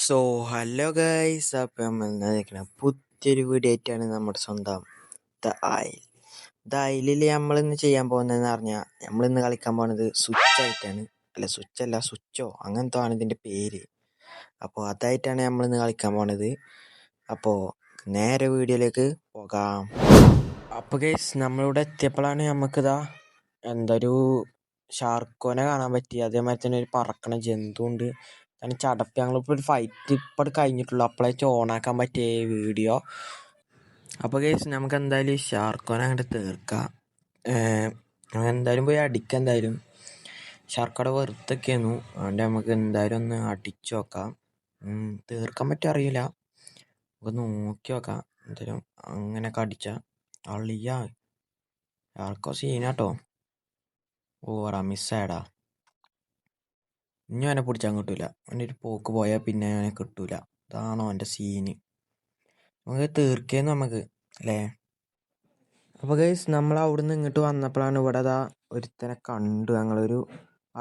So hello guys, അപ്പം നമ്മൾ നിൽക്കുന്ന പുതിയൊരു വീഡിയോ ആയിട്ടാണ് നമ്മുടെ സ്വന്തം ദ ആയിൽ. ദ ആയിലിൽ നമ്മളിന്ന് ചെയ്യാൻ പോകുന്നതെന്ന് പറഞ്ഞാൽ നമ്മളിന്ന് കളിക്കാൻ പോകുന്നത് സ്വിച്ച് ആയിട്ടാണ്. അല്ല, സ്വിച്ച് അല്ല, സ്വിച്ചോ അങ്ങനത്തെ ആണ് ഇതിൻ്റെ പേര്. അപ്പോൾ അതായിട്ടാണ് നമ്മളിന്ന് കളിക്കാൻ പോണത്. അപ്പോൾ നേരെ വീഡിയോയിലേക്ക് പോകാം. അപ്പോൾ ഗൈസ്, നമ്മളിവിടെ എത്തിയപ്പോഴാണ് നമുക്കിതാ എന്തൊരു ഷാർക്കോനെ കാണാൻ പറ്റി. അതേമാതിരി തന്നെ ഒരു പറക്കണ ജന്തു ഉണ്ട്. കാരണം ചടപ്പ് ഞങ്ങളിപ്പോൾ ഒരു ഫൈറ്റ് ഇപ്പോൾ കഴിഞ്ഞിട്ടുള്ളൂ. അപ്പോഴേക്ക് ഓണാക്കാൻ പറ്റിയ വീഡിയോ. അപ്പോൾ ഗൈസ്, നമുക്ക് എന്തായാലും ഈ ഷാർക്കോനെ അങ്ങോട്ട് തീർക്കാം. എന്തായാലും പോയി അടിക്കാം. എന്തായാലും ഷാർക്കോടെ വെറുത്തൊക്കെയായിരുന്നു. അതുകൊണ്ട് നമുക്ക് എന്തായാലും ഒന്ന് അടിച്ചു നോക്കാം. തീർക്കാൻ പറ്റുമോ അറിയില്ല, നമുക്ക് നോക്കി നോക്കാം. എന്തായാലും അങ്ങനെയൊക്കെ അടിച്ചാൽ അളിയാ ഷാർക്കോ സീനാട്ടോ. ഓടാ, മിസ്സായടാ. ഇനി അവനെ പിടിച്ചാൽ കിട്ടൂല. അവൻ്റെ ഒരു പോക്ക് പോയാൽ പിന്നെ അവനെ കിട്ടൂല. അതാണോ അവൻ്റെ സീന്. നമുക്ക് തീർക്കേന്ന് നമുക്ക് അല്ലേ. അപ്പോൾ ഗൈസ്, നമ്മൾ അവിടെ നിന്ന് ഇങ്ങോട്ട് വന്നപ്പോഴാണ് ഇവിടെ അതാ ഒരുത്തനെ കണ്ടു. ഞങ്ങളൊരു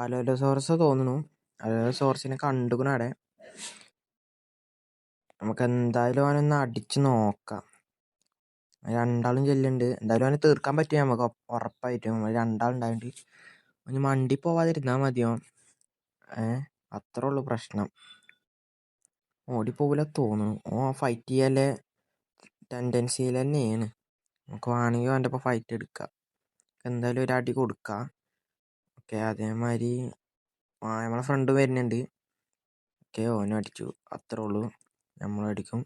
അലോലോസോറസ് തോന്നുന്നു. അലോലോസോറസിനെ കണ്ടുക്കണം അവിടെ. നമുക്ക് എന്തായാലും അവനൊന്ന് അടിച്ച് നോക്കാം. രണ്ടാളും ചെല്ലുന്നുണ്ട്. എന്തായാലും അവനെ തീർക്കാൻ പറ്റും നമുക്ക് ഉറപ്പായിട്ടും. നമ്മൾ രണ്ടാളുണ്ടായിട്ട് ഒന്ന് മണ്ടി പോവാതിരുന്നാൽ മതിയോ. അത്രേ ഉള്ളൂ പ്രശ്നം. ഓടിപ്പോകില്ല തോന്നുന്നു. ഫൈറ്റ് ചെയ്യാല്ലേ ടെൻഡൻസിയിൽ തന്നെയാണ്. നമുക്ക് വേണമെങ്കിൽ അവൻ്റെ ഒപ്പം ഫൈറ്റ് എടുക്കാം. എന്തായാലും ഒരു അടി കൊടുക്കാം. ഓക്കെ, അതേമാതിരി നമ്മളെ ഫ്രണ്ട് വരുന്നുണ്ട്. ഓക്കെ, ഓനും അടിച്ചു. അത്രേ ഉള്ളൂ, നമ്മളടിക്കും.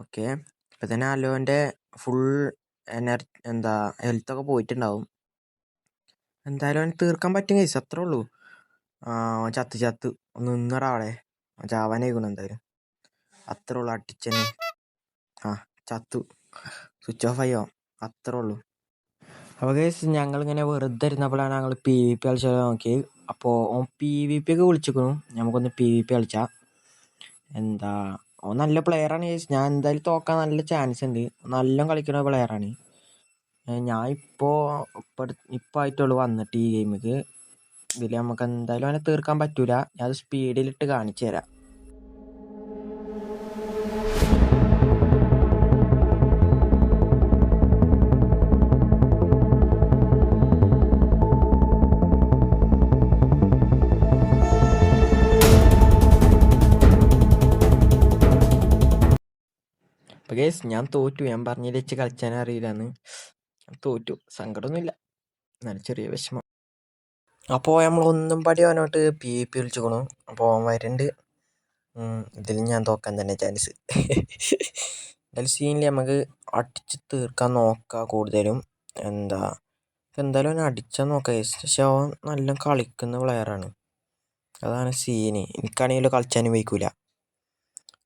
ഓക്കെ, ഇപ്പം തന്നെ അലോൻ്റെ ഫുൾ ഹെൽത്തൊക്കെ പോയിട്ടുണ്ടാവും. എന്തായാലും അവന് തീർക്കാൻ പറ്റും കേസ്. അത്രേ ഉള്ളൂ. ചത്ത് ഒന്ന് നിന്നടാ അവിടെ. ചാവാനായിക്കണം എന്തായാലും. അത്രേ ഉള്ളൂ, അടിച്ചന്നെ. ചത്തു, സ്വിച്ച് ഓഫ് ആയോ. അത്രേ ഉള്ളൂ. അപ്പോൾ കേസ്, ഞങ്ങളിങ്ങനെ വെറുതെ ഇരുന്നപ്പോഴാണ് ഞങ്ങൾ PvP കളിച്ചാൽ നോക്കിയത്. അപ്പോൾ PvP ഒക്കെ വിളിച്ചിരിക്കുന്നു. നമുക്കൊന്ന് PvP കളിച്ചാൽ. നല്ല പ്ലെയറാണ് കേസ്. ഞാൻ എന്തായാലും തോക്കാൻ നല്ല ചാൻസ് ഉണ്ട്. നല്ല കളിക്കുന്ന പ്ലെയറാണ്. ഞാൻ ഇപ്പോൾ ആയിട്ടുള്ളൂ വന്നിട്ട് ഈ ഗെയിമിക്ക്. ഇതിൽ നമുക്ക് എന്തായാലും അവനെ തീർക്കാൻ പറ്റൂല. ഞാൻ അത് സ്പീഡിലിട്ട് കാണിച്ചു തരാം. അപ്പോൾ ഗൈസ്, ഞാൻ തോറ്റു. ഞാൻ പറഞ്ഞതിൽ വെച്ച് കളിച്ചാൻ അറിയില്ലെന്ന്. തോറ്റു. സങ്കടമൊന്നുമില്ല, നല്ല ചെറിയ വിഷമം. അപ്പോൾ നമ്മൾ ഒന്നും പടി അവനോട്ട് PvP വിളിച്ചുകൊണു. അപ്പോൾ അവൻ വരുന്നുണ്ട്. ഇതിൽ ഞാൻ തോക്കാൻ തന്നെ ചാൻസ്. എന്തായാലും സീനിൽ നമുക്ക് അടിച്ച് തീർക്കാൻ നോക്കാം കൂടുതലും. എന്തായാലും അവനെ അടിച്ചാൽ നോക്കാം ഗൈസ്. പക്ഷെ അവൻ നല്ല കളിക്കുന്ന പ്ലെയറാണ്. അതാണ് സീന്. എനിക്കാണെങ്കിലും കളിച്ചാനും വയ്ക്കൂല.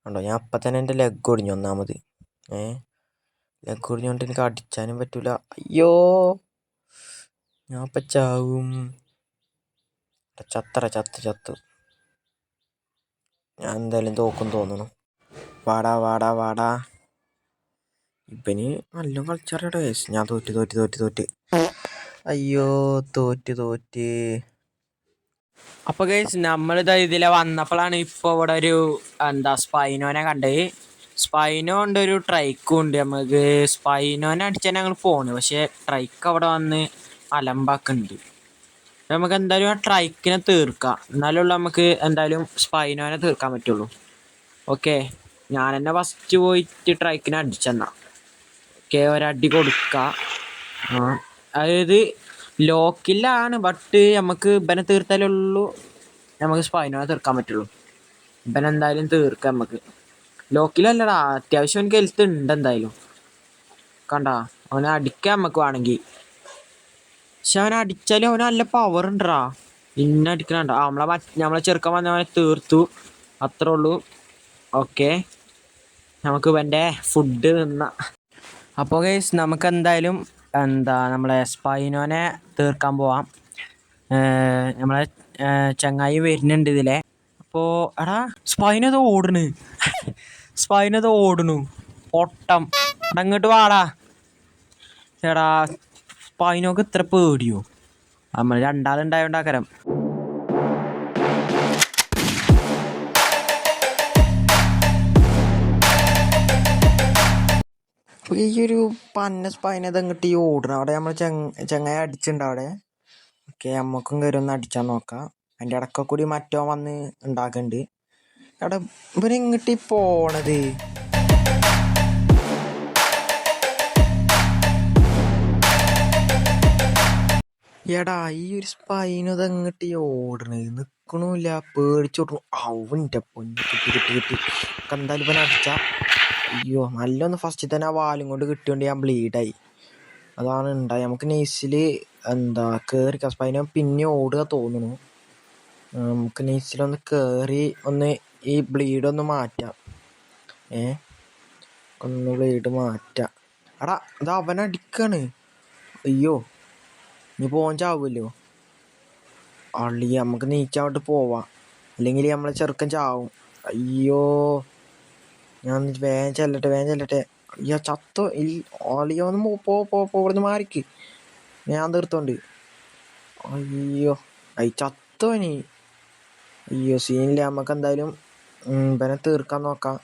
ഉണ്ടോ, ഞാൻ അപ്പം തന്നെ എൻ്റെ ലെഗ് ഒടിഞ്ഞു. ഒന്നാമത് ലെഗ് ഒടിഞ്ഞുകൊണ്ട് എനിക്ക് അടിച്ചാനും പറ്റൂല. അയ്യോ, ഞാൻ ഇപ്പം ചാവും. ചത്ത് ഞാൻ എന്തായാലും തോക്കും തോന്നണം. വാടാ. ഇപ്പനി നല്ല കളിച്ചറിയട്ടോ ഗൈസ്. ഞാൻ തോറ്റ്. അയ്യോ, തോറ്റ്. അപ്പോൾ ഗൈസ്, നമ്മളിത് ഇതിലെ വന്നപ്പോഴാണ് ഇപ്പോൾ ഇവിടെ ഒരു സ്പൈനോനെ കണ്ടത്. സ്പൈനോ ഉണ്ട്, ഒരു ട്രൈക്കും ഉണ്ട്. നമുക്ക് സ്പൈനോനെ അടിച്ചാൽ ഞങ്ങൾ പോണ്. പക്ഷേ ട്രൈക്ക് അവിടെ വന്ന് അലമ്പാക്കുന്നുണ്ട്. നമുക്ക് എന്തായാലും ആ ട്രൈക്കിനെ തീർക്കാം. എന്നാലുള്ള നമുക്ക് എന്തായാലും സ്പൈനോനെ തീർക്കാൻ പറ്റുള്ളൂ. ഓക്കെ, ഞാൻ തന്നെ ഫസ്റ്റ് പോയിട്ട് ട്രൈക്കിനെ അടിച്ചെന്നാ. ഓക്കെ, ഒരടി കൊടുക്കാം. അതായത് ലോക്കില്ലാണ്, ബട്ട് നമുക്ക് ഇവനെ തീർത്താലുള്ളൂ നമുക്ക് സ്പൈനോനെ തീർക്കാൻ പറ്റുള്ളൂ. ഇവനെന്തായാലും തീർക്കാം നമുക്ക്. ലോക്കിലല്ലടാ, അത്യാവശ്യം എനിക്ക് ഹെൽത്ത് ഉണ്ട് എന്തായാലും. കണ്ടാ, അവനെ അടിക്കാം നമുക്ക് വേണമെങ്കിൽ. പക്ഷെ അവനെ അടിച്ചാലും അവന് നല്ല പവർ ഉണ്ടാ. ഇന്ന അടിക്കണണ്ട. നമ്മളെ ചെറുക്കാൻ വന്നവനെ തീർത്തു. അത്രേ ഉള്ളൂ. ഓക്കെ, നമുക്ക് ഇവൻ്റെ ഫുഡ് നിന്ന. അപ്പോൾ ഗൈസ്, നമുക്ക് എന്തായാലും നമ്മളെ സ്പൈനോനെ തീർക്കാൻ പോവാം. നമ്മളെ ചങ്ങായി വരുന്നുണ്ട് ഇതിലെ. അപ്പോൾ എടാ, സ്പൈനത് ഓടണു പൊട്ടം. അങ്ങോട്ട് വാടാ. ചേടാ, സ്പൈനോക്ക് ഇത്ര പേടിയോ? നമ്മൾ രണ്ടാളുണ്ടായോണ്ടാക്കരം. ഈ ഒരു പന്ന സ്പൈനത് ഇങ്ങോട്ട് ഈ ഓടണം അവിടെ നമ്മൾ ചെങ്ങായി അടിച്ചിട്ടുണ്ട് അവിടെ. ഓക്കെ, നമ്മക്കും കയറി ഒന്ന് അടിച്ചാൽ നോക്കാം. അതിൻ്റെ ഇടയ്ക്ക് കൂടി മറ്റോ വന്ന് ഉണ്ടാക്കുന്നുണ്ട്. എടാ ഇവരിങ്ങോട്ട് പോണത് എടാ ഈ ഒരു സ്പൈനത് ഇങ്ങോട്ട് ഓടണേ നിൽക്കണില്ല, പേടിച്ചോട്ടു. അവൻ്റെ പൊന്നു കിട്ടി. എന്തായാലും ഇപ്പം അടിച്ച അയ്യോ നല്ലൊന്ന് ഫസ്റ്റ് തന്നെ ആ വാലും കൊണ്ട് കിട്ടിയോണ്ട് ഞാൻ ബ്ലീഡായി. അതാണ് ഉണ്ടായി. നമുക്ക് നെയ്സിൽ എന്താ കയറിക്കാം. സ്പൈന പിന്നെ ഓടുക തോന്നുന്നു. നമുക്ക് നെയ്സിലൊന്ന് കയറി ഒന്ന് ഈ ബ്ലീഡൊന്ന് മാറ്റാം. ഒന്ന് ബ്ലീഡ് മാറ്റാം. എടാ അത് അവനടിക്കാണ്. അയ്യോ ഇനി പോകാൻ ചാവുമല്ലോ. അള്ളി നമുക്ക് നീച്ചങ്ങോട്ട് പോവാം, അല്ലെങ്കിൽ നമ്മളെ ചെറുക്കൻ ചാവും. അയ്യോ ഞാൻ വേഗം ചെല്ലട്ടെ. അയ്യോ ചത്തോ ഈ അളിയോ ഒന്ന് ഇവിടുന്ന് മാറിക്ക്, ഞാൻ തീർത്തോണ്ട്. അയ്യോ ചത്തോനി. അയ്യോ സീനില്ല, നമുക്ക് എന്തായാലും ഇവനെ തീർക്കാൻ നോക്കാം.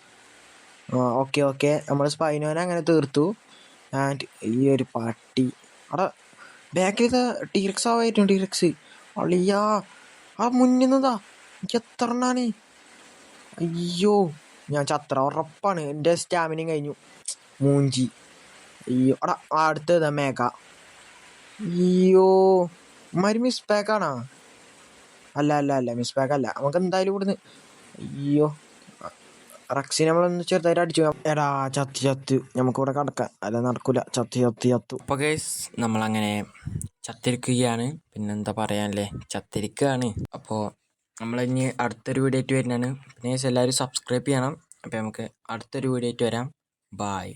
ഓക്കെ നമ്മൾ സ്പൈനോനെ അങ്ങനെ തീർത്തു. ആൻഡ് ഈ ഒരു പട്ടി അവിടെ ബാക്കിൽ ടീറക്സ് ആവായിരുന്നു. ടീറക്സ് അളിയാ ആ മുന്നിന്നതാ. എനിക്ക് എത്ര എണ്ണാണ്. അയ്യോ ഞാൻ ചത്ര ഉറപ്പാണ്. എൻ്റെ സ്റ്റാമിനയും കഴിഞ്ഞു. മൂഞ്ചി. അയ്യോ എടാ അടുത്തതാ മേഘ. അയ്യോ ഇമാര് മിസ് പാക്കാണോ? അല്ല മിസ് പാക്ക് അല്ല. നമുക്ക് എന്തായാലും ഇവിടുന്ന് അയ്യോ റക്സിനെ നമ്മളൊന്ന് ചെറുതായിട്ട് അടിച്ചു. എടാ ചത്ത് നമുക്കിവിടെ കിടക്കാം. അല്ല നടക്കൂല. ചത്തു. അപ്പോൾ ഗൈസ് നമ്മളങ്ങനെ ചത്തിരിക്കുകയാണ്. പിന്നെന്താ പറയാനല്ലേ, ചത്തിരിക്കുകയാണ്. അപ്പോൾ നമ്മളിനി അടുത്തൊരു വീഡിയോ ആയിട്ട് വരുന്നതാണ്. പിന്നെ എല്ലാവരും സബ്സ്ക്രൈബ് ചെയ്യണം. അപ്പോൾ നമുക്ക് അടുത്തൊരു വീഡിയോ ആയിട്ട് വരാം. ബായ്.